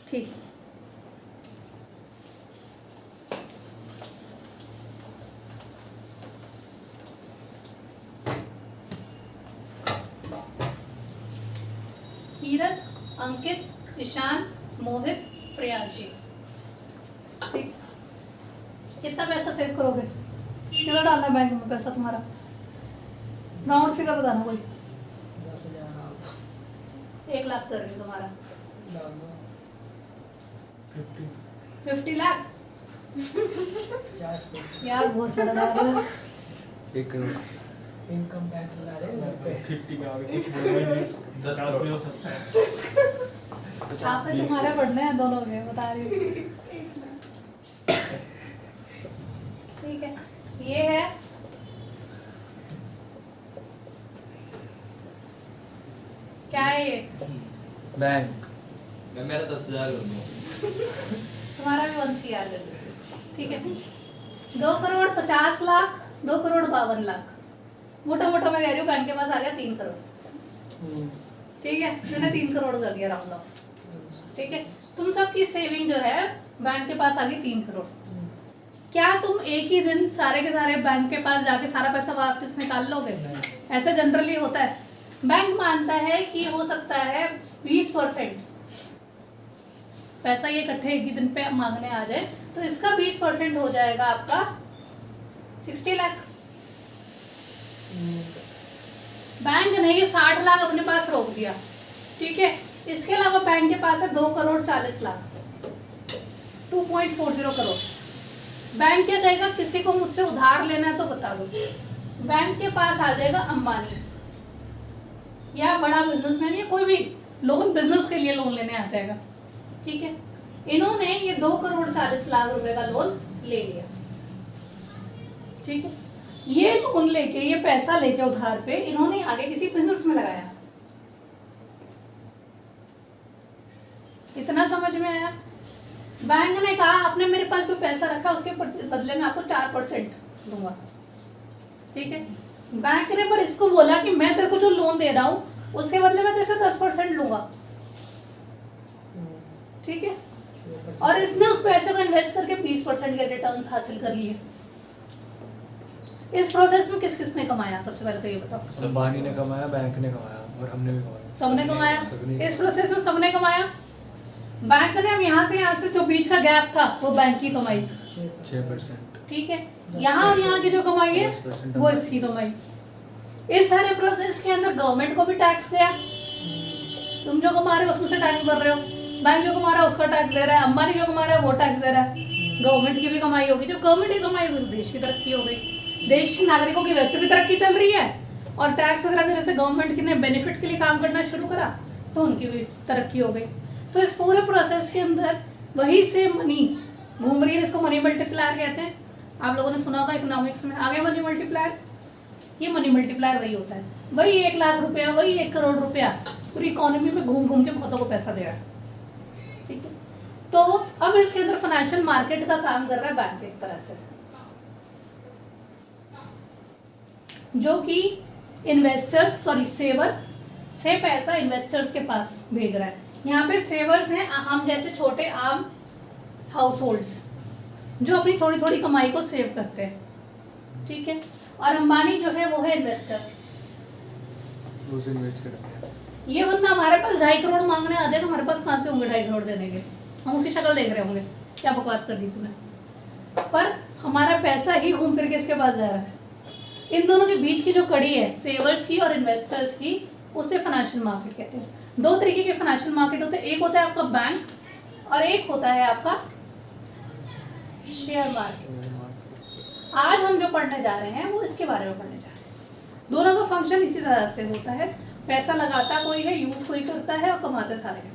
ठीक। कीरत, अंकित, ईशान, मोहित, प्रियांशी। ठीक, कितना पैसा सेव करोगे? कितना डालना है बैंक में पैसा तुम्हारा? राउंड फिगर बताना कोई। 1 लाख कर रही हूँ तुम्हारा। 50 लाख यार बहुत सारा डाल रहे हो। 1 करोड़ इनकम टैक्स ला रहे हैं 50 का आगे कुछ बोलना ही नहीं, 10 में हो सकता है। आपसे तुम्हारे पढ़ने हैं दोनों में, बता रही हूँ। ठीक है, ये है क्या है ये? बैंक मैं मेरा 10,000 कर दूँ। तुम्हारा भी 1 CR कर देते हैं। ठीक है, 2 करोड़ 50 लाख, 2 करोड़ 52 लाख। मोटा मोटा मैं कह रही हूँ बैंक के पास आ गया 3 करोड़। ठीक है, मैंने 3 करोड़ कर दिया राउंड ऑफ। ठीक है, तुम सबकी सेविंग जो है बैंक के पास आ गई 3 करोड़। क्या तुम एक ही दिन सारे के सारे बैंक के पास जाके सारा पैसा वापस निकाल लोगे? ऐसा जनरली होता है। बैंक मानता है कि हो सकता है 20% पैसा ये इकट्ठे एक ही दिन पे मांगने आ जाए, तो इसका 20% हो जाएगा आपका 60 लाख। बैंक ने ये 60 लाख अपने पास रोक दिया। ठीक है, इसके अलावा बैंक के पास है 2 करोड़ 40 लाख, 2.40 करोड़। बैंक क्या कहेगा? किसी को मुझसे उधार लेना है तो बता दो। बैंक के पास आ जाएगा अंबानी या बड़ा बिजनेसमैन या कोई भी लोन, बिजनेस के लिए लोन लेने आ जाएगा। ठीक है, इन्होंने ये 2 करोड़ 40 लाख रुपए का लोन ले लिया। ठीक है, ये लोन लेके, ये पैसा लेके उधार पे इन्होंने आगे किसी बिजनेस में लगाया। इतना समझ में आया? बैंक ने कहा आपने मेरे पास जो पैसा रखा उसके बदले में आपको 4% दूंगा। ठीक है, बैंक ने पर इसको बोला कि मैं तेरे को जो लोन दे रहा हूँ उसके बदले में तेरे से 10% लूंगा। ठीक है, और इसने उस पैसे को इन्वेस्ट करके 20% के रिटर्न्स हासिल कर लिए। इस प्रोसेस में किस किसने कमाया? सबसे पहले तो ये बताओ। अंबानी ने कमाया, बैंक ने कमाया और हमने भी कमाया। सबने कमाया। इस प्रोसेस में सबने कमाया। बैंक ने, हम यहाँ से जो बीच का गैप था वो बैंक की कमाई 6%। ठीक है, यहाँ और यहाँ की जो कमाई है वो इसकी कमाई। इस सारे प्रोसेस के अंदर गवर्नमेंट को भी टैक्स गया। तुम जो कमा रहे हो उसमें से टैक्स भर रहे हो, बैंक जो कमा रहा है उसका टैक्स दे रहा है, अंबानी जो कमा रहा है वो टैक्स दे रहा है। गवर्नमेंट की भी कमाई होगी। जब गवर्नमेंट की कमाई होगी तो देश की तरक्की हो गई। देश के नागरिकों की वैसे भी तरक्की चल रही है, और टैक्स वगैरह देने से गवर्नमेंट ने बेनिफिट के लिए काम करना शुरू करा तो उनकी भी तरक्की हो गई। तो इस पूरे प्रोसेस के अंदर वही से मनी घूम रही है, इसको मनी मल्टीप्लायर कहते हैं। आप लोगों ने सुना होगा इकोनॉमिक्स में, आगे मनी मल्टीप्लायर। ये मनी मल्टीप्लायर वही होता है, वही 1 लाख रुपया, वही 1 करोड़ रुपया पूरी इकोनॉमी में घूम घूम के बहुतों को पैसा दे रहा है। ठीक है, तो अब इसके अंदर फाइनेंशियल मार्केट का काम कर रहा है बैंक एक तरह से, जो कि इन्वेस्टर्स सेवर से पैसा इन्वेस्टर्स के पास भेज रहा है। यहाँ पे सेवर्स हैं हम जैसे छोटे आम हाउस होल्ड्स जो अपनी थोड़ी थोड़ी कमाई को सेव करते हैं। ठीक है, और अंबानी जो है वो है इन्वेस्टर। वो से इन्वेस्ट करते हैं। ये बंदा हमारे पास 2.5 करोड़ मांगने आ जाएगा, हमारे पास कहाँ से होंगे 2.5 करोड़ देने के? हम उसकी शक्ल देख रहे होंगे, क्या बकवास कर दी तूने। पर हमारा पैसा ही घूम फिर के इसके पास जा रहा है। इन दोनों के बीच की जो कड़ी है सेवर्स की और इन्वेस्टर्स की, उसे फाइनेंशियल मार्केट कहते हैं। 2 तरीके के फाइनेंशियल मार्केट होते हैं, एक होता है आपका बैंक और एक होता है आपका शेयर मार्केट। आज हम जो पढ़ने जा रहे हैं वो इसके बारे में पढ़ने जा रहे हैं। दोनों का फंक्शन इसी तरह से होता है, पैसा लगाता कोई है, यूज कोई करता है और कमाते सारे हैं।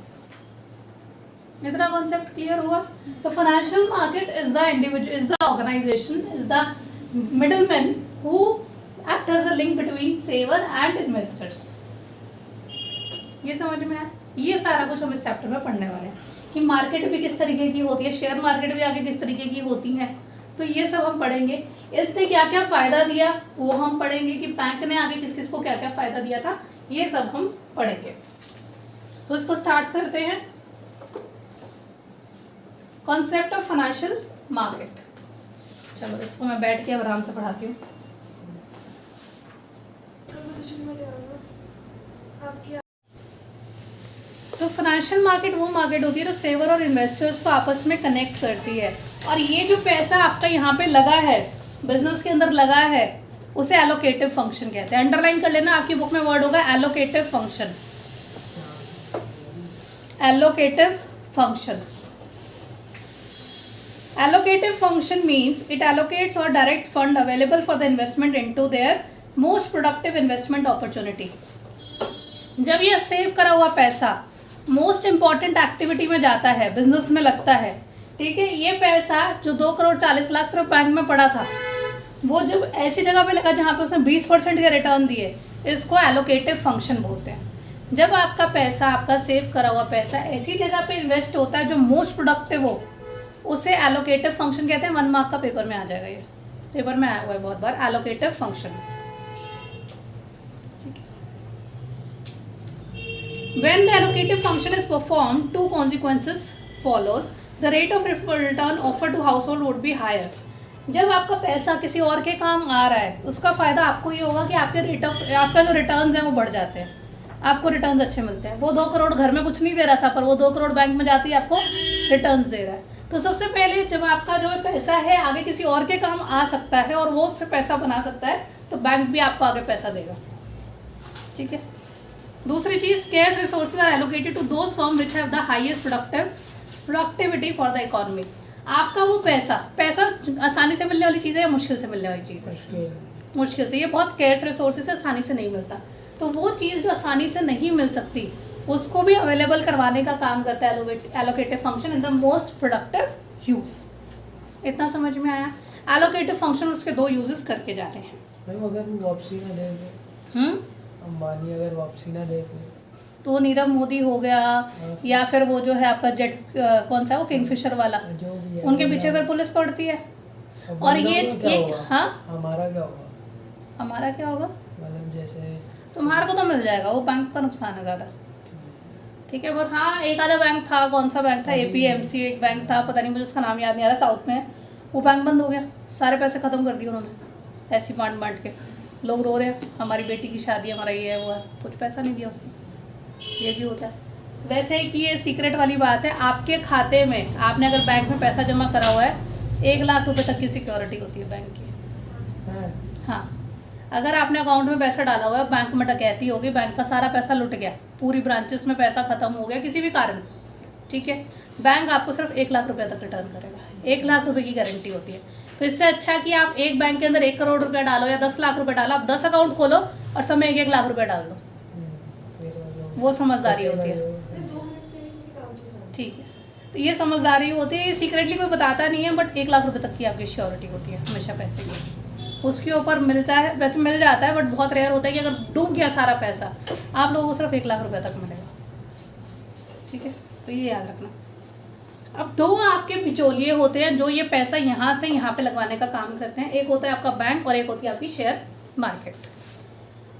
इतना कॉन्सेप्ट क्लियर हुआ? तो financial market is the individual, is the organisation, is the middleman who act as a link between saver and investors। ये समझ में आया? ये सारा कुछ हम इस चैप्टर में पढ़ने वाले हैं कि मार्केट भी किस तरीके की होती है, शेयर मार्केट भी आगे किस तरीके की होती है। तो ये सब हम पढ़ेंगे। इसने क्या क्या फायदा दिया वो हम पढ़ेंगे, कि बैंक ने आगे किस किस को क्या क्या फायदा दिया था, ये सब हम पढ़ेंगे। तो इसको स्टार्ट करते हैं। Concept of financial market. चलो इसको मैं बैठ के आराम से पढ़ाती हूँ। तो फाइनेंशियल मार्केट वो मार्केट होती है जो सेवर और इन्वेस्टर्स को आपस में कनेक्ट करती है। और ये जो पैसा आपका यहाँ पे लगा है, बिजनेस के अंदर लगा है, उसे एलोकेटिव फंक्शन कहते हैं। अंडरलाइन कर लेना, आपकी बुक में वर्ड होगा allocative function. Allocative function. Allocative function means it allocates or direct fund available for the investment into their most productive investment opportunity। जब ये सेव करा हुआ पैसा मोस्ट इम्पॉर्टेंट एक्टिविटी में जाता है, बिजनेस में लगता है, ठीक है, ये पैसा जो 2 करोड़ 40 लाख सिर्फ बैंक में पड़ा था, वो जब ऐसी जगह पे लगा जहाँ पे उसने 20% के रिटर्न दिए, इसको एलोकेटिव फंक्शन बोलते हैं। जब आपका पैसा, आपका सेव करा हुआ पैसा ऐसी जगह पे इन्वेस्ट होता है जो मोस्ट प्रोडक्टिव हो, उसे एलोकेटिव फंक्शन कहते हैं। 1 मार्क का पेपर में आ जाएगा, ये पेपर में आया हुआ है बहुत बार, एलोकेटिव फंक्शन। ठीक है। When the allocative function is performed, 2 consequences follows. The rate of return offered to household would be higher. जब आपका पैसा किसी और के काम आ रहा है, उसका फ़ायदा आपको ये होगा कि आपका जो रिटर्न्स हैं वो बढ़ जाते हैं, आपको रिटर्न्स अच्छे मिलते हैं। वो 2 करोड़ घर में कुछ नहीं दे रहा था, पर वो 2 करोड़ बैंक में जाती है, आपको रिटर्न्स दे रहा है। तो सबसे पहले जब आपका जो पैसा है आगे किसी और के काम आ सकता है और वो उससे पैसा बना सकता है, तो बैंक भी आपको आगे पैसा देगा। ठीक है। दूसरी चीज़, scarce resources are allocated to those firm which have the highest productivity for the economy. आपका वो पैसा आसानी से मिलने वाली चीज़ है या मुश्किल से मिलने वाली चीज़ है? मुश्किल से। ये बहुत स्केर्स रिसोर्सेज है, आसानी से नहीं मिलता। तो वो चीज़ जो आसानी से नहीं मिल सकती, उसको भी अवेलेबल करवाने का काम करता है allocative function in the most productive use. इतना समझ में आया? एलोकेटिव फंक्शन उसके 2 यूजेस करके जाते हैं। मैम अगर वापसी ना दे, अंबानी अगर वापसी ना दे तो नीरव मोदी हो गया, या फिर वो जो है आपका जेट कौन सा है वो किंगफिशर वाला, जो भी है, उनके पीछे फिर पुलिस पड़ती है। और ये हाँ, हमारा क्या होगा? हमारा क्या होगा मतलब जैसे तुम्हारे को तो मिल जाएगा, वो बैंक का नुकसान है ज़्यादा। ठीक है। पर हाँ, एक आधा बैंक था, कौन सा बैंक था, APMC एक बैंक था, पता नहीं मुझे उसका नाम याद नहीं आ रहा, साउथ में, वो बैंक बंद हो गया, सारे पैसे ख़त्म कर दिए उन्होंने, ऐसी बांट के। लोग रो रहे हैं, हमारी बेटी की शादी, हमारा ये है वो है, कुछ पैसा नहीं दिया उसने। ये भी होता है। वैसे कि ये सीक्रेट वाली बात है, आपके खाते में आपने अगर बैंक में पैसा जमा करा हुआ है, 1 लाख रुपए तक की सिक्योरिटी होती है बैंक की। हाँ, अगर आपने अकाउंट में पैसा डाला हुआ है, बैंक में डकैती होगी, बैंक का सारा पैसा लुट गया, पूरी ब्रांचेस में पैसा खत्म हो गया किसी भी कारण, ठीक है, बैंक आपको सिर्फ 1 लाख रुपए तक रिटर्न करेगा। 1 लाख रुपए की गारंटी होती है। तो इससे अच्छा कि आप एक बैंक के अंदर 1 करोड़ रुपया डालो या 10 लाख रुपए डालो, आप 10 अकाउंट खोलो और सब में 1-1 लाख रुपए डाल दो, वो समझदारी होती है। ठीक है। तो ये समझदारी होती है, ये सीक्रेटली कोई बताता नहीं है, बट 1 लाख रुपए तक की आपकी श्योरिटी होती है हमेशा पैसे की। उसके ऊपर मिलता है, वैसे मिल जाता है, बट बहुत रेयर होता है कि अगर डूब गया सारा पैसा, आप लोगों को सिर्फ 1 लाख रुपए तक मिलेगा। ठीक है, तो ये याद रखना। अब 2 आपके बिचौलिए होते हैं जो ये पैसा यहाँ से यहाँ पे लगवाने का काम करते हैं। एक होता है आपका बैंक और एक होती है आपकी शेयर मार्केट।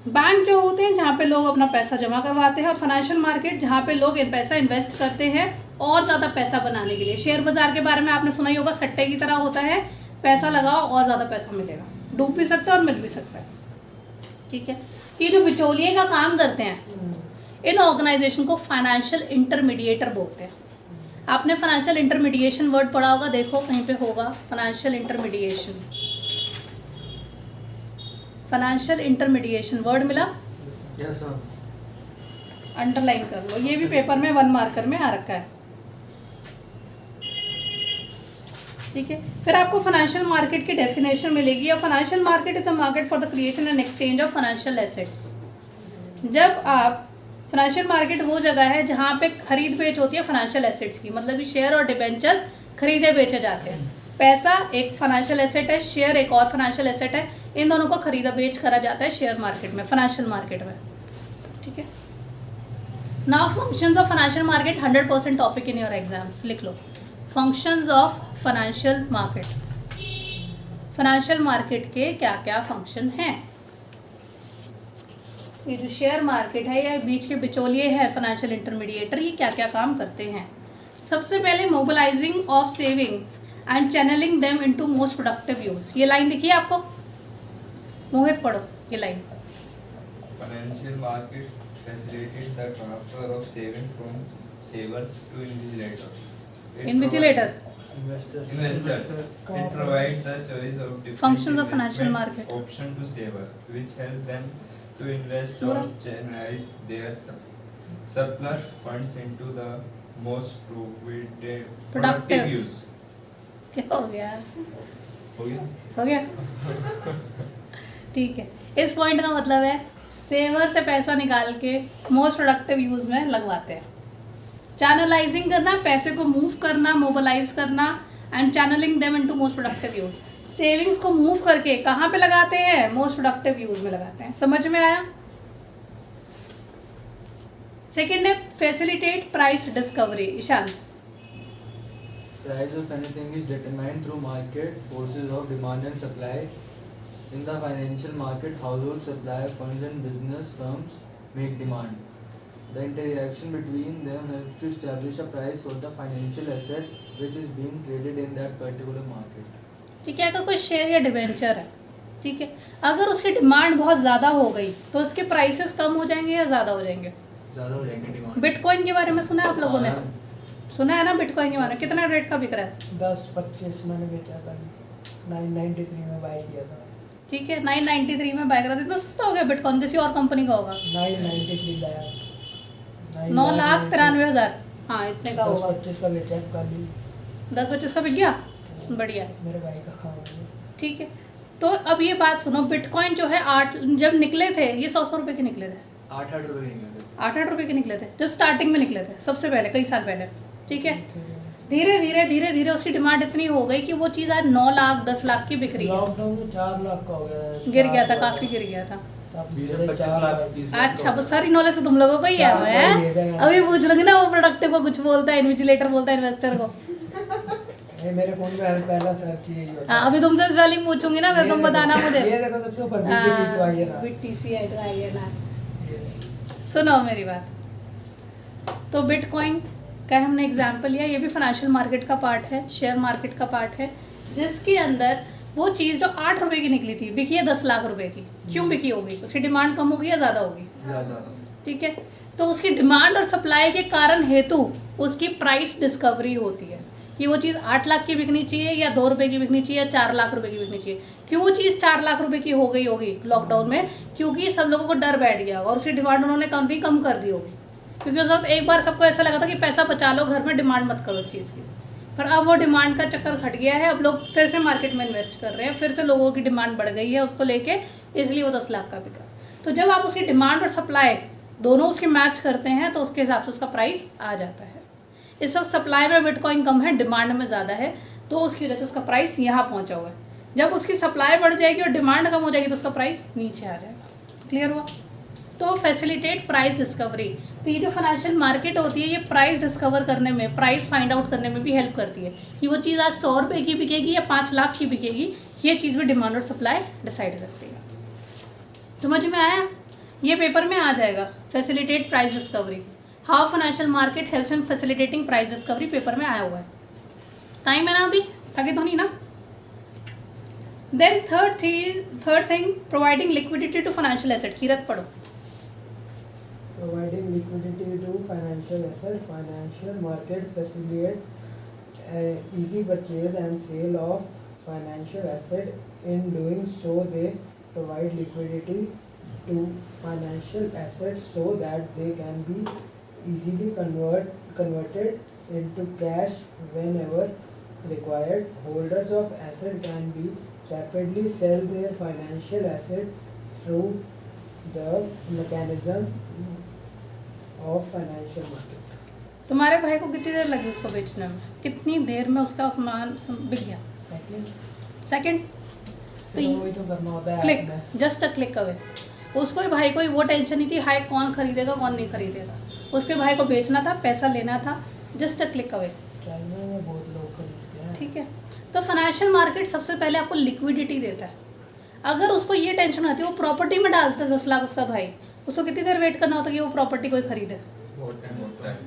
बैंक जो होते हैं जहाँ पे लोग अपना पैसा जमा करवाते हैं, और फाइनेंशियल मार्केट जहाँ पे लोग पैसा इन्वेस्ट करते हैं और ज़्यादा पैसा बनाने के लिए। शेयर बाजार के बारे में आपने सुना ही होगा, सट्टे की तरह होता है, पैसा लगाओ और ज़्यादा पैसा मिलेगा, डूब भी सकता है और मिल भी सकता है। ठीक है। ये जो बिचौलिए का काम करते हैं, इन ऑर्गेनाइजेशन को फाइनेंशियल इंटरमीडिएटर बोलते हैं। आपने फाइनेंशियल इंटरमीडिएशन वर्ड पढ़ा होगा, देखो कहीं पे होगा, financial intermediation. Financial intermediation word मिला? Yes ma'am. अंडरलाइन कर लो, ये भी पेपर में 1 मार्कर में आ रखा है। ठीक है। फिर आपको फाइनेंशियल मार्केट की डेफिनेशन मिलेगी। और financial market is a market for the creation and exchange of financial assets. जब आप फाइनेंशियल मार्केट वो जगह है जहाँ पे खरीद बेच होती है फाइनेंशियल एसेट्स की, मतलब कि शेयर और डिबेंचर खरीदे बेचे जाते हैं। पैसा एक फाइनेंशियल एसेट है, शेयर एक और फाइनेंशियल एसेट है, इन दोनों को खरीदा बेच करा जाता है शेयर मार्केट में, फाइनेंशियल मार्केट में। ठीक है। Now functions of financial market 100% topic in your exams, लिख लो। Functions of financial market, financial market के क्या क्या फंक्शन हैं। ये जो शेयर मार्केट है या बीच के बिचौलिए हैं फाइनेंशियल इंटरमीडिएटर, ये क्या क्या काम करते हैं। सबसे पहले mobilising of savings and channelling them into most productive use. ये लाइन दिखी है आपको? मोहित पढ़ो ये line. Financial market facilitated the transfer of saving from savers to invigilators. Invigilator Investors. It provides the choice of different Functions of financial investment market. option to saver, which help them to invest or channelize their surplus funds into the most productive use. क्या हो गया? हो गया? हो गया? ठीक है, इस पॉइंट का मतलब है सेवर से पैसा निकाल के मोस्ट प्रोडक्टिव यूज में लगवाते हैं। चैनलाइजिंग करना, पैसे को मूव करना, मोबिलाइज करना and channelling them into most productive use. Savings को मूव करके कहाँ पे लगाते हैं? मोस्ट प्रोडक्टिव यूज में लगाते हैं। समझ में आया? सेकेंड है facilitate price discovery. Ishan, Price of anything is determined through market forces of demand and supply. In the financial market, household supply funds and business firms make demand. The interaction between them helps to establish a price for the financial asset which is being traded in that particular market. ठीक है, अगर कोई share या debenture है, ठीक है, अगर उसकी डिमांड बहुत ज़्यादा हो गई तो उसके प्राइसेस कम हो जाएंगे या ज़्यादा हो जाएंगे? ज़्यादा हो जाएंगे डिमांड। बिटकॉइन के बारे में सुना है आप लोगों ने? सुना है ना बिटकॉइन के बारे में? कितना रेट का बिक रहा है? 10-25 मैंने बेचा था, 993 में बाय किया था। ठीक है, 993 में बाय करा था। इतना सस्ता हो गया बिटकॉइन? किसी और कंपनी का होगा? 993 लाया, 9,93,000। हाँ, इतने का होगा। 10-25 का बेचा कल ही, 10-25 का बिक गया, बढ़िया। मेरे भाई का काम है। ठीक है, तो अब ये बात सुनो, बिटकॉइन जो है जब निकले थे ये 100 रुपए के निकले थे, 8-8 रुपए के निकले थे। 8 रुपए के निकले थे जब स्टार्टिंग में निकले थे, सबसे पहले कई साल पहले। ठीक है, धीरे धीरे धीरे धीरे उसकी डिमांड इतनी हो गई कि वो चीज़ आज 9 लाख 10 लाख की बिक रही है। लॉकडाउन में 4 लाख का हो गया, गिर गया था, काफ़ी गिर गया था। अब 20-25 लाख 30 लाख। अच्छा, बस सारी नॉलेज तो तुम लोगों को ही है। चार हैं? ले गए। अभी पूछ लोगे ना वो प्रोडक्टिव को कुछ बोलता है, इन्विजिलेटर बोलता है इन्वेस्टर को। ये मेरे फोन में पहला सर्च यही होता है। हाँ, अभी तुमसे स्वेलिंग पूछूंगी ना, फिर तुम बताना मुझे। ये देखो सबसे ऊपर BTC तो आई है ना, BTC आई है ना। ये सुनो मेरी बात, तो बिटकॉइन का हमने एग्जाम्पल लिया, ये भी फाइनेंशियल मार्केट का पार्ट है, शेयर मार्केट का पार्ट है, जिसके अंदर वो चीज़ जो 8 रुपए की निकली थी बिकी है 10 लाख रुपए की। क्यों बिकी होगी? उसकी डिमांड कम होगी या ज़्यादा होगी? ज़्यादा। ठीक है, तो उसकी डिमांड और सप्लाई के कारण हेतु उसकी प्राइस डिस्कवरी होती है कि वो चीज़ 8 लाख की बिकनी चाहिए या 2 रुपए की बिकनी चाहिए या 4 लाख रुपए की बिकनी चाहिए। क्यों वो चीज़ 4 लाख रुपए की हो गई होगी लॉकडाउन में? क्योंकि सब लोगों को डर बैठ गया और उसकी डिमांड उन्होंने कम कर दी होगी, क्योंकि उस वक्त एक बार सबको ऐसा लगा था कि पैसा बचा लो घर में, डिमांड मत करो इस चीज़ की। पर अब वो डिमांड का चक्कर हट गया है, अब लोग फिर से मार्केट में इन्वेस्ट कर रहे हैं, फिर से लोगों की डिमांड बढ़ गई है उसको लेके, इसलिए वो 10 लाख का बिका। तो जब आप उसकी डिमांड और सप्लाई दोनों उसके मैच करते हैं तो उसके हिसाब से उसका प्राइस आ जाता है। इस वक्त सप्लाई में बिटकॉइन कम है, डिमांड में ज़्यादा है, तो उसकी वजह से उसका प्राइस यहाँ पहुँचा हुआ है। जब उसकी सप्लाई बढ़ जाएगी और डिमांड कम हो जाएगी तो उसका प्राइस नीचे आ जाएगा। क्लियर हुआ? तो फैसिलिटेट प्राइस डिस्कवरी, तो ये जो फाइनेंशियल मार्केट होती है ये प्राइस डिस्कवर करने में, प्राइस फाइंड आउट करने में भी हेल्प करती है कि वो चीज़ आज 100 रुपये की बिकेगी या 5 लाख की बिकेगी। ये चीज़ भी डिमांड और सप्लाई डिसाइड करती है। समझ में आया? ये पेपर में आ जाएगा, facilitate price discovery, how financial market helps in facilitating price discovery, paper में आया हुआ है। टाइम है ना अभी, आगे तो नहीं ना? Then third thing providing liquidity to financial asset. Kirat पढ़ो। providing liquidity to financial asset, financial market facilitate easy purchase and sale of financial asset. In doing so, they provide liquidity to financial assets so that they can be easily converted into cash whenever required. Holders of asset can be rapidly sell their financial asset through the mechanism of financial market. तुम्हारे भाई को कितनी देर लगी उसको बेचने में? कितनी देर में उसका सामान बिक गया? सेकंड। तो वही तो करना होता है, click, just a click away. उसको भाई को वो टेंशन नहीं थी हाय कौन खरीदेगा कौन नहीं खरीदेगा, उसके भाई को बेचना था, पैसा लेना था, just a click away. China में बहुत लोग खरीदते हैं। ठीक है, तो फाइनेंशियल मार्केट सबसे पहले आपको लिक्विडिटी देता है। अगर उसको ये टेंशन होती है, वो प्रॉपर्टी में डालता है 10 लाख उसका भाई, उसको कितनी देर वेट करना होता है कि वो प्रॉपर्टी कोई खरीदे? बहुत टाइम होता है।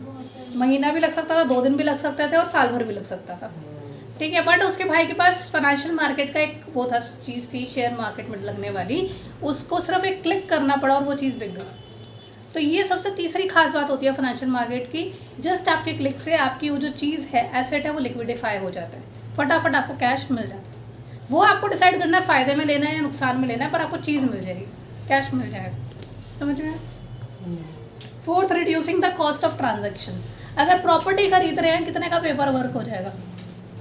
महीना भी लग सकता था, 2 दिन भी लग सकते थे और साल भर भी लग सकता था, ठीक है। बट उसके भाई के पास फाइनेंशियल मार्केट का एक वो था, चीज़ थी शेयर मार्केट में लगने वाली, उसको सिर्फ एक क्लिक करना पड़ा और वो चीज़ बिक गई। तो ये सबसे तीसरी खास बात होती है फाइनेंशियल मार्केट की, जस्ट आपके क्लिक से आपकी वो जो चीज़ है, एसेट है, वो लिक्विडिफाई हो जाता है, फटाफट आपको कैश मिल जाता है। वो आपको डिसाइड करना है फ़ायदे में लेना है या नुकसान में लेना है, पर आपको चीज़ मिल जाएगी, कैश मिल जाएगा। समझ में? 4th, reducing the cost of transaction. अगर प्रॉपर्टी खरीद रहे हैं, कितने का पेपर वर्क हो जाएगा?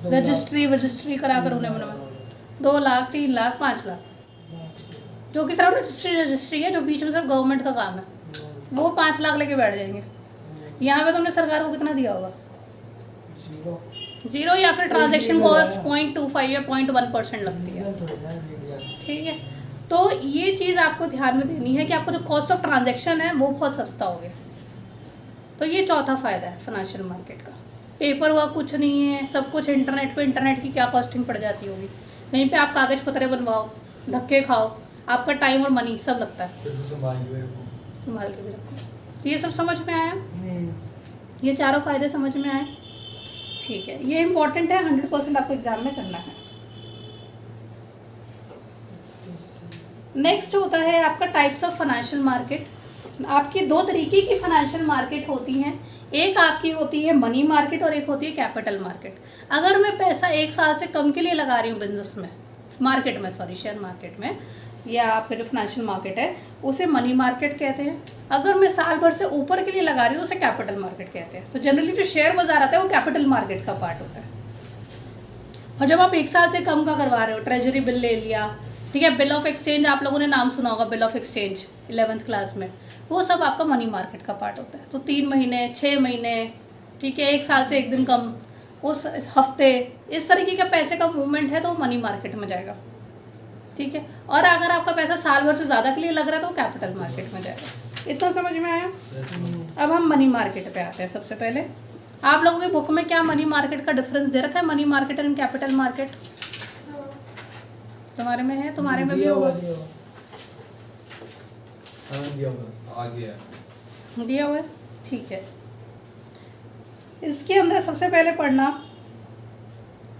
रजिस्ट्री करा कर उन्हें 2 लाख, 3 लाख, 5 लाख, जो कि सिर्फ रजिस्ट्री है, जो बीच में सिर्फ गवर्नमेंट का काम है, वो 5 लाख लेके बैठ जाएंगे। यहाँ पे तुमने सरकार को कितना दिया होगा? 0 या फिर ट्रांजेक्शन कॉस्ट 0.25 या 0.1% लगती है, ठीक है। तो ये चीज़ आपको ध्यान में देनी है कि आपको जो कॉस्ट ऑफ ट्रांजेक्शन है वो बहुत सस्ता हो गया। तो ये चौथा फ़ायदा है फाइनेंशियल मार्केट का। पेपर वर्क कुछ नहीं है, सब कुछ इंटरनेट पे। इंटरनेट की क्या कॉस्टिंग पड़ जाती होगी? वहीं पे आप कागज़ पत्रे बनवाओ, धक्के खाओ, आपका टाइम और मनी सब लगता है, संभाल के भी रखो। ये सब समझ में आया? ये चारों फ़ायदे समझ में आए? ठीक है, ये इम्पोर्टेंट है, 100% आपको एग्जाम में करना है। नेक्स्ट होता है आपका टाइप्स ऑफ फाइनेंशियल मार्केट। आपकी 2 तरीके की फाइनेंशियल मार्केट होती हैं, एक आपकी होती है मनी मार्केट और एक होती है कैपिटल मार्केट। अगर मैं पैसा 1 साल से कम के लिए लगा रही हूँ बिजनेस में, मार्केट में, सॉरी शेयर मार्केट में, या आपका जो फाइनेंशियल मार्केट है उसे मनी मार्केट कहते हैं। अगर मैं साल भर से ऊपर के लिए लगा रही हूँ उसे कैपिटल मार्केट कहते हैं। तो जनरली जो शेयर बाजार आता है वो कैपिटल मार्केट का पार्ट होता है। और जब आप 1 साल से कम का करवा रहे हो, ट्रेजरी बिल ले लिया, ठीक है, बिल ऑफ एक्सचेंज, आप लोगों ने नाम सुना होगा bill of exchange 11th class में, वो सब आपका मनी मार्केट का पार्ट होता है। तो 3 महीने, 6 महीने, ठीक है, 1 साल से 1 दिन कम, उस हफ्ते, इस तरीके का पैसे का मूवमेंट है तो वो मनी मार्केट में जाएगा, ठीक है। और अगर आपका पैसा साल भर से ज़्यादा के लिए लग रहा है तो वो कैपिटल मार्केट में जाएगा। इतना समझ में आया? अब हम मनी मार्केट पे आते हैं। सबसे पहले आप लोगों की बुक में क्या मनी मार्केट का डिफरेंस दे रखा है? Money market and capital market तुम्हारे में है? तुम्हारे में भी होगा, आ गया। दिया हुआ है, ठीक है। इसके अंदर सबसे पहले पढ़ना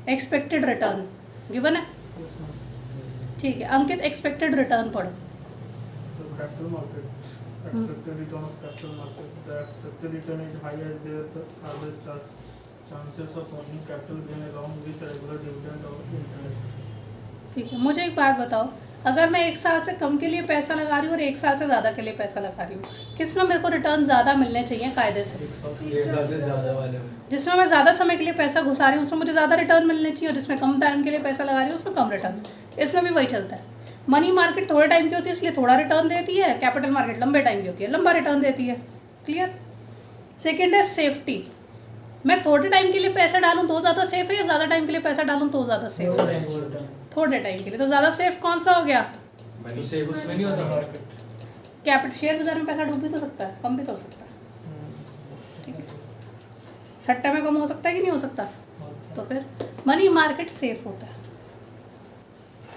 एक्सपेक्टेड रिटर्न, गिवन है, ठीक है। अंकित एक्सपेक्टेड रिटर्न पढ़ो। Capital market, expected return of capital market. The expected return is higher there. The average chances of earning capital gain along with regular dividend or interest. ठीक है, मुझे एक बात बताओ, अगर मैं 1 साल से कम के लिए पैसा लगा रही हूँ और 1 साल से ज़्यादा के लिए पैसा लगा रही हूँ, किस में मेरे को रिटर्न ज़्यादा मिलने चाहिए कायदे से? जिसमें मैं ज़्यादा समय के लिए पैसा घुसा रही हूँ उसमें मुझे ज़्यादा रिटर्न मिलने चाहिए, और जिसमें कम टाइम के लिए पैसा लगा रही हूँ उसमें कम रिटर्न। इसमें भी वही चलता है। मनी मार्केट थोड़े टाइम की होती है इसलिए थोड़ा रिटर्न देती है, कैपिटल मार्केट लंबे टाइम की होती है, लंबा रिटर्न देती है। क्लियर? सेकेंड है सेफ्टी। मैं थोड़े टाइम के लिए पैसा डालूँ तो ज़्यादा सेफ है या ज़्यादा टाइम के लिए पैसा डालूँ तो ज़्यादा सेफ है? थोड़े टाइम के लिए तो ज़्यादा सेफ कौन सा हो गया? मनी सेव उसमें नहीं होता। कैपिटल शेयर बाजार में पैसा डूब भी तो सकता है, कम भी तो हो सकता है, ठीक है। सट्टा में कम हो सकता है कि नहीं हो सकता? तो फिर मनी मार्केट सेफ होता है।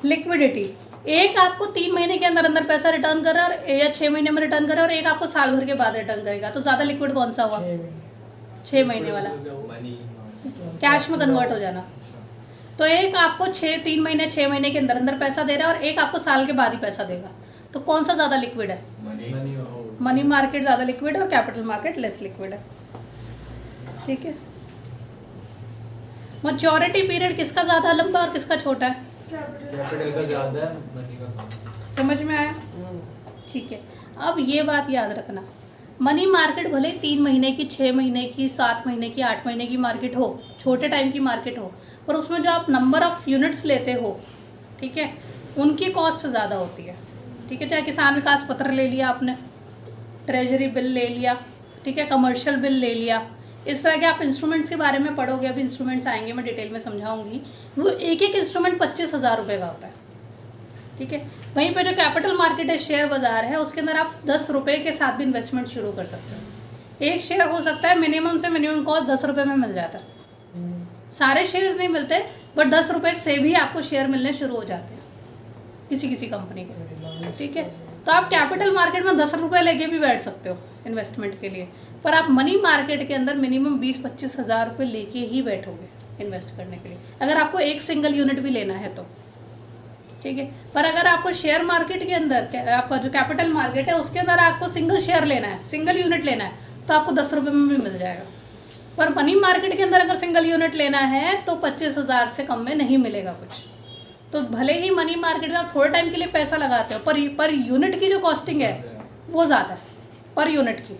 लिक्विडिटी, एक आपको 3 महीने के अंदर अंदर पैसा रिटर्न कर रहा है या 6 महीने में रिटर्न कर रहा है, और एक आपको साल भर के बाद रिटर्न करेगा, तो ज़्यादा लिक्विड कौन सा हुआ? 6 महीने वाला, कैश में कन्वर्ट हो जाना। तो एक आपको 3 महीने 6 महीने के अंदर अंदर पैसा दे रहा है और एक आपको साल के बाद ही पैसा देगा, तो कौन सा ज़्यादा लिक्विड है? मनी मार्केट ज़्यादा लिक्विड है और कैपिटल मार्केट लेस लिक्विड है, ठीक है। मैच्योरिटी पीरियड किसका ज़्यादा लंबा और किसका छोटा है? कैपिटल का ज़्यादा है, मनी का कम। समझ में आया? ठीक है। अब ये बात याद रखना, मनी मार्केट भले 3 महीने की, 6 महीने की, 7 महीने की, 8 महीने की मार्केट हो, छोटे टाइम की मार्केट हो, पर उसमें जो आप नंबर ऑफ़ यूनिट्स लेते हो, ठीक है, उनकी कॉस्ट ज़्यादा होती है, ठीक है। चाहे किसान विकास पत्र ले लिया आपने, ट्रेजरी बिल ले लिया, ठीक है, कमर्शियल बिल ले लिया, इस तरह के आप इंस्ट्रूमेंट्स के बारे में पढ़ोगे, अभी इंस्ट्रूमेंट्स आएंगे, मैं डिटेल में समझाऊंगी। वो एक एक इंस्ट्रूमेंट 25,000 रुपये का होता है, ठीक है। वहीं पे जो कैपिटल मार्केट है, शेयर बाज़ार है, उसके अंदर आप 10 रुपये के साथ भी इन्वेस्टमेंट शुरू कर सकते हो। एक शेयर हो सकता है मिनिमम से मिनिमम कॉस्ट 10 रुपये में मिल जाता है। सारे शेयर्स नहीं मिलते, बट 10 रुपये से भी आपको शेयर मिलने शुरू हो जाते हैं किसी किसी कंपनी के, ठीक है। तो आप कैपिटल मार्केट में 10 रुपये लेके भी बैठ सकते हो इन्वेस्टमेंट के लिए, पर आप मनी मार्केट के अंदर मिनिमम 20-25 हज़ार रुपये लेके ही बैठोगे इन्वेस्ट करने के लिए, अगर आपको एक सिंगल यूनिट भी लेना है तो, ठीक है। पर अगर आपको शेयर मार्केट के अंदर, आपका जो कैपिटल मार्केट है उसके अंदर आपको सिंगल शेयर लेना है, सिंगल यूनिट लेना है, तो आपको 10 रुपये में भी मिल जाएगा। पर मनी मार्केट के अंदर अगर सिंगल यूनिट लेना है तो 25 हज़ार से कम में नहीं मिलेगा कुछ। तो भले ही मनी मार्केट में आप थोड़े टाइम के लिए पैसा लगाते हो, पर यूनिट की जो कॉस्टिंग है वो ज़्यादा है पर यूनिट की।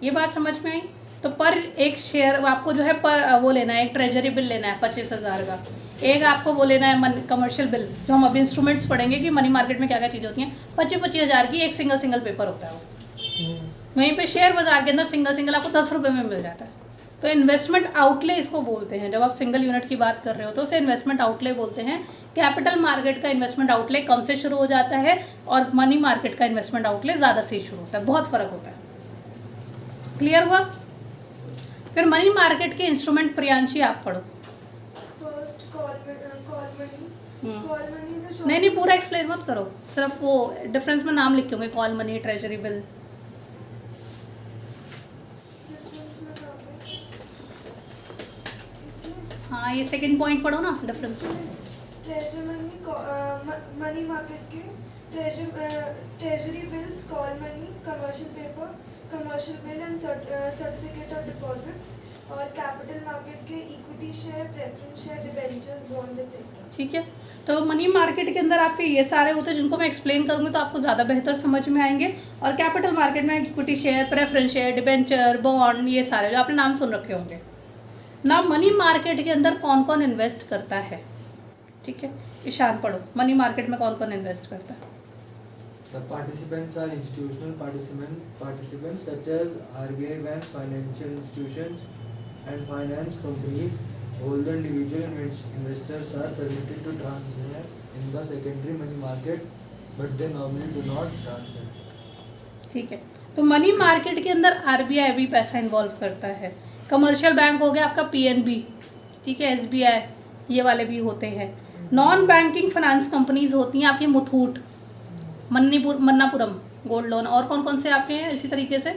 ये बात समझ में आई? तो पर एक शेयर आपको जो है पर वो लेना है, एक ट्रेजरी बिल लेना है 25 हज़ार का, एक आपको वो लेना है कमर्शियल बिल, जो हम अभी इंस्ट्रूमेंट्स पढ़ेंगे कि मनी मार्केट में क्या क्या चीज़ें होती हैं, 25-25 हज़ार की एक सिंगल पेपर होता है वो। वहीं पे शेयर बाजार के अंदर सिंगल आपको 10 रुपये में मिल जाता है। तो इन्वेस्टमेंट आउटले इसको बोलते हैं, जब आप सिंगल यूनिट की बात कर रहे हो तो उसे इन्वेस्टमेंट आउटले बोलते हैं। कैपिटल मार्केट का इन्वेस्टमेंट आउटले कम से शुरू हो जाता है और मनी मार्केट का इन्वेस्टमेंट आउटले ज़्यादा से शुरू होता है, बहुत फ़र्क होता है। क्लियर हुआ? फिर मनी मार्केट के इंस्ट्रूमेंट प्रियांशी आप पढ़ो। फर्स्ट कॉल मनी नहीं पूरा एक्सप्लेन मत करो, सिर्फ वो डिफरेंस में नाम लिखे होंगे, कॉल मनी, ट्रेजरी बिल। हाँ ये सेकंड पॉइंट पढ़ो ना, डिफरेंस। ट्रेजरी मनी मार्केट के treasury bills, call money, commercial bill and certificate of deposits, और कैपिटल मार्केट के equity share, preference share, debentures, bonds etcetera. ठीक है, तो मनी मार्केट के अंदर आपके ये सारे होते हैं जिनको मैं एक्सप्लेन करूँगी तो आपको ज़्यादा बेहतर समझ में आएंगे। और कैपिटल मार्केट में equity share, preference share, debenture, bond, ये सारे जो आपने नाम सुन रखे होंगे ना। मनी मार्केट के अंदर कौन कौन इन्वेस्ट करता है? ठीक है, ईशान पढ़ो, मनी मार्केट में कौन कौन इन्वेस्ट करता है? The participants are institutional participants such as RBI banks, financial institutions, and finance companies. Although individual investors are permitted to transact in the secondary money market, but they normally do not transact. ठीक है, तो money market के अंदर RBI भी पैसा involve करता है। Commercial bank हो गया आपका PNB, ठीक है, SBI, ये वाले भी होते हैं। नॉन बैंकिंग फाइनेंस कंपनीज होती हैं आपकी मुथूट, मन्नापुरम गोल्ड लोन, और कौन कौन से आपके हैं इसी तरीके से?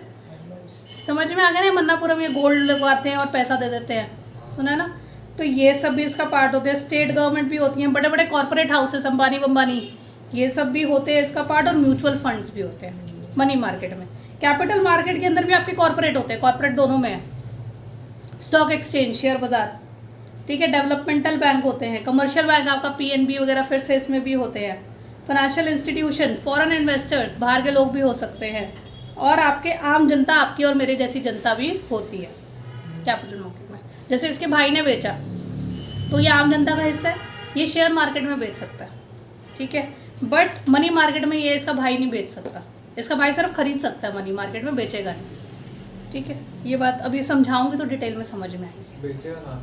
समझ में आ गया ना? मन्नापुरम ये गोल्ड लगवाते हैं और पैसा दे देते हैं, सुना है ना? तो ये सब भी इसका पार्ट होते हैं। स्टेट गवर्नमेंट भी होती हैं, बड़े बड़े कॉर्पोरेट हाउसेस, अंबानी, ये सब भी होते हैं इसका पार्ट, और म्यूचुअल फंड्स भी होते हैं मनी मार्केट में। कैपिटल मार्केट के अंदर भी आपके कॉर्पोरेट होते हैं, कॉर्पोरेट दोनों में है, स्टॉक एक्सचेंज, शेयर बाजार, ठीक है। डेवलपमेंटल बैंक होते हैं, कमर्शियल बैंक आपका PNB वगैरह फिर से इसमें भी होते हैं। फाइनेंशियल इंस्टीट्यूशन, फॉरेन इन्वेस्टर्स, बाहर के लोग भी हो सकते हैं, और आपके आम जनता, आपकी और मेरे जैसी जनता भी होती है कैपिटल मार्केट में। जैसे इसके भाई ने बेचा तो ये आम जनता का हिस्सा है, ये शेयर मार्केट में बेच सकता है, ठीक है। बट मनी मार्केट में ये इसका भाई नहीं बेच सकता, इसका भाई सिर्फ खरीद सकता है, मनी मार्केट में बेचेगा नहीं, ठीक है। ये बात अभी समझाऊंगी तो डिटेल में समझ में आएगी। बेचेगा ना?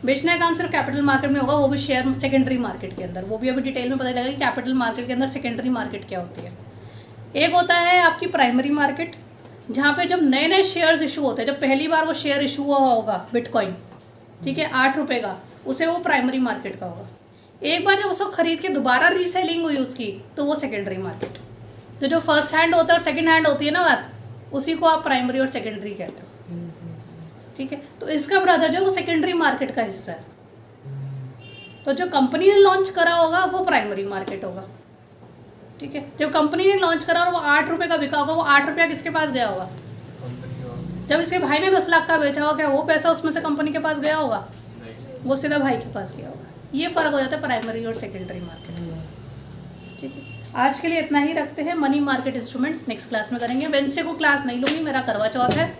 बेचने का काम सिर्फ कैपिटल मार्केट में होगा, वो भी शेयर सेकेंडरी मार्केट के अंदर, वो भी अभी डिटेल में पता लगेगा कि कैपिटल मार्केट के अंदर सेकेंडरी मार्केट क्या होती है। एक होता है आपकी प्राइमरी मार्केट, जहाँ पे जब नए नए शेयर्स इशू होते हैं, जब पहली बार वो शेयर इशू हुआ होगा बिटकॉइन, ठीक है, 8 रुपये का, उसे वो प्राइमरी मार्केट का होगा। एक बार जब उसको खरीद के दोबारा रीसेलिंग हुई उसकी, तो वो सेकेंडरी मार्केट। तो जो फर्स्ट हैंड होता है और सेकेंड हैंड होती है ना बात, उसी को आप प्राइमरी और सेकेंडरी कहते हो, ठीक है। तो इसका ब्रदर जो वो सेकेंडरी मार्केट का हिस्सा है, तो जो कंपनी ने लॉन्च करा होगा वो प्राइमरी मार्केट होगा, ठीक है। जब कंपनी ने लॉन्च करा और वो 8 रुपये का बिका होगा, वो 8 रुपया किसके पास गया होगा? जब इसके भाई ने 10 लाख का बेचा होगा, क्या वो पैसा उसमें से कंपनी के पास गया होगा? वो सीधा भाई के पास गया होगा। ये फ़र्क हो जाता है प्राइमरी और सेकेंडरी मार्केट में, ठीक है। आज के लिए इतना ही रखते हैं। Money market instruments next class में करेंगे। वेडनेसडे को क्लास नहीं लूँगी, मेरा करवा चौथ है।